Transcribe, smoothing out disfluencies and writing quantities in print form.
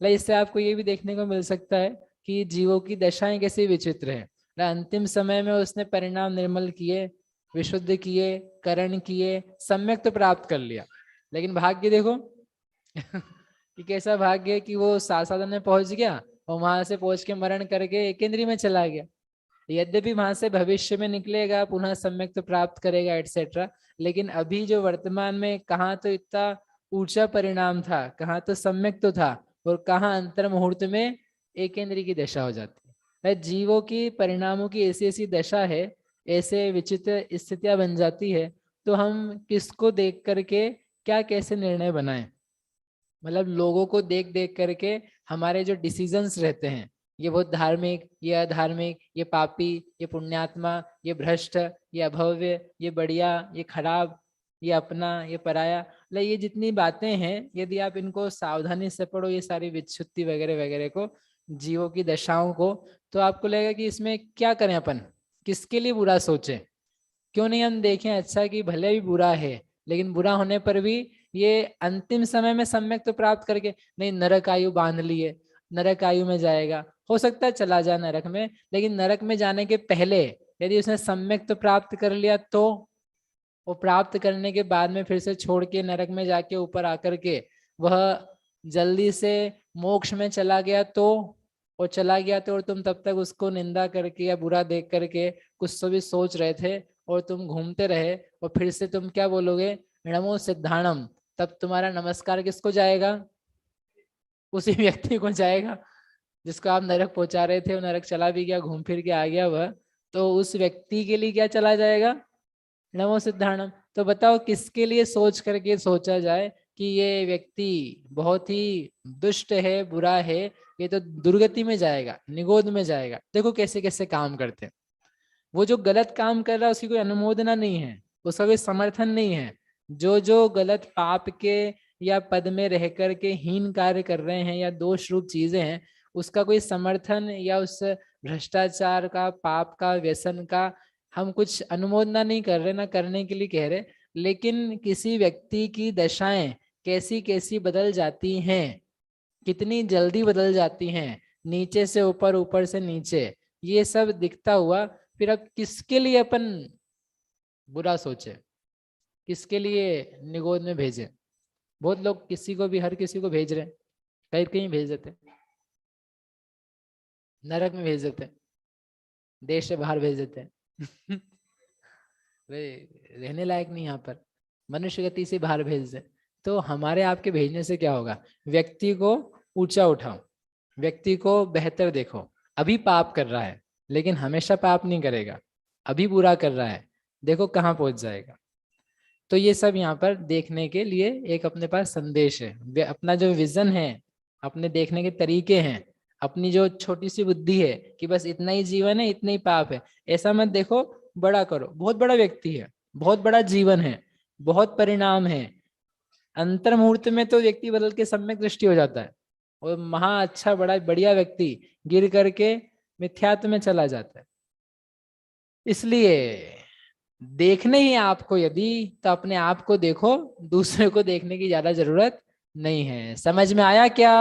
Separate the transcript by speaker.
Speaker 1: इससे आपको ये भी देखने को मिल सकता है कि जीवों की दशाएं कैसी विचित्र है। अंतिम समय में उसने परिणाम निर्मल किए, विशुद्ध किए, करण किए, सम्यक तो प्राप्त कर लिया, लेकिन भाग्य देखो कि कैसा भाग्य है कि वो साधन में पहुंच गया और वहां से पहुंच के मरण करके एकेंद्री में चला गया। यद्यपि वहां से भविष्य में निकलेगा, पुनः सम्यक तो प्राप्त करेगा एटसेट्रा, लेकिन अभी जो वर्तमान में कहाँ तो इतना ऊंचा परिणाम था, कहाँ तो सम्यक तो था, और कहाँ अंतर मुहूर्त में एकेंद्री की दशा हो जाती है। जीवों की परिणामों की ऐसी ऐसी दशा है, ऐसे विचित्र स्थितियां बन जाती है, तो हम किसको देख करके क्या कैसे निर्णय बनाएं। मतलब लोगों को देख देख करके हमारे जो डिसीजंस रहते हैं, ये बहुत धार्मिक, ये अधार्मिक, ये पापी, ये पुण्यात्मा, ये भ्रष्ट, ये अभव्य, ये बढ़िया, ये खराब, ये अपना, ये पराया, मतलब ये जितनी बातें हैं, यदि आप इनको सावधानी से पढ़ो, ये सारी विच्छुत्ति वगैरह वगैरह को, जीवों की दशाओं को, तो आपको लगेगा कि इसमें क्या करें अपन, किसके लिए बुरा सोचें। क्यों नहीं हम देखें अच्छा कि भले भी बुरा है, लेकिन बुरा होने पर भी ये अंतिम समय में सम्यक तो प्राप्त करके, नहीं नरक आयु बांध लिए, नरक आयु में जाएगा, हो सकता है चला जाए नरक में, लेकिन नरक में जाने के पहले यदि उसने सम्यक तो प्राप्त कर लिया, तो वो प्राप्त करने के बाद में फिर से छोड़ के नरक में जाके ऊपर आकर के वह जल्दी से मोक्ष में चला गया, तो वो चला गया तो, और तुम तब तक उसको निंदा करके या बुरा देख करके कुछ तो भी सोच रहे थे और तुम घूमते रहे, और फिर से तुम क्या बोलोगे, नमो सिद्धाणम, तब तुम्हारा नमस्कार किसको जाएगा, उसी व्यक्ति को जाएगा जिसको आप नरक पहुंचा रहे थे, वो नरक चला भी गया, घूम फिर के आ गया वह, तो उस व्यक्ति के लिए क्या चला जाएगा, नमो सिद्धाणम। तो बताओ किसके लिए सोच करके सोचा जाए कि ये व्यक्ति बहुत ही दुष्ट है, बुरा है, ये तो दुर्गति में जाएगा, निगोद में जाएगा। देखो कैसे कैसे काम करते हैं। वो जो गलत काम कर रहा है उसकी कोई अनुमोदना नहीं है, उसका कोई समर्थन नहीं है। जो जो गलत पाप के या पद में रह कर के हीन कार्य कर रहे हैं या दोष रूप चीजें हैं, उसका कोई समर्थन या उस भ्रष्टाचार का, पाप का, व्यसन का हम कुछ अनुमोदना नहीं कर रहे, ना करने के लिए कह रहे, लेकिन किसी व्यक्ति की दशाएं कैसी कैसी बदल जाती हैं, कितनी जल्दी बदल जाती हैं, नीचे से ऊपर, ऊपर से नीचे, ये सब दिखता हुआ फिर अब किसके लिए अपन बुरा सोचे, किसके लिए निगोद में भेजे। बहुत लोग किसी को भी, हर किसी को भेज रहे, कहीं कहीं भेज देते, नरक में भेज देते, देश से बाहर भेज देते वे रहने लायक नहीं यहाँ पर, मनुष्य गति से बाहर भेज दे। तो हमारे आपके भेजने से क्या होगा, व्यक्ति को ऊंचा उठाओ, व्यक्ति को बेहतर देखो। अभी पाप कर रहा है लेकिन हमेशा पाप नहीं करेगा, अभी बुरा कर रहा है, देखो कहाँ पहुंच जाएगा। तो ये सब यहाँ पर देखने के लिए एक अपने पास संदेश है, अपना जो विजन है, अपने देखने के तरीके हैं, अपनी जो छोटी सी बुद्धि है कि बस इतना ही जीवन है, इतना ही पाप है, ऐसा मत देखो, बड़ा करो। बहुत बड़ा व्यक्ति है, बहुत बड़ा जीवन है, बहुत परिणाम है, अंतर मुहूर्त में तो व्यक्ति बदल के सम्यक दृष्टि हो जाता है, और महा अच्छा बड़ा बढ़िया व्यक्ति गिर करके मिथ्यात्व में चला जाता है। इसलिए देखने ही आपको यदि, तो अपने आप को देखो, दूसरे को देखने की ज्यादा जरूरत नहीं है। समझ में आया क्या?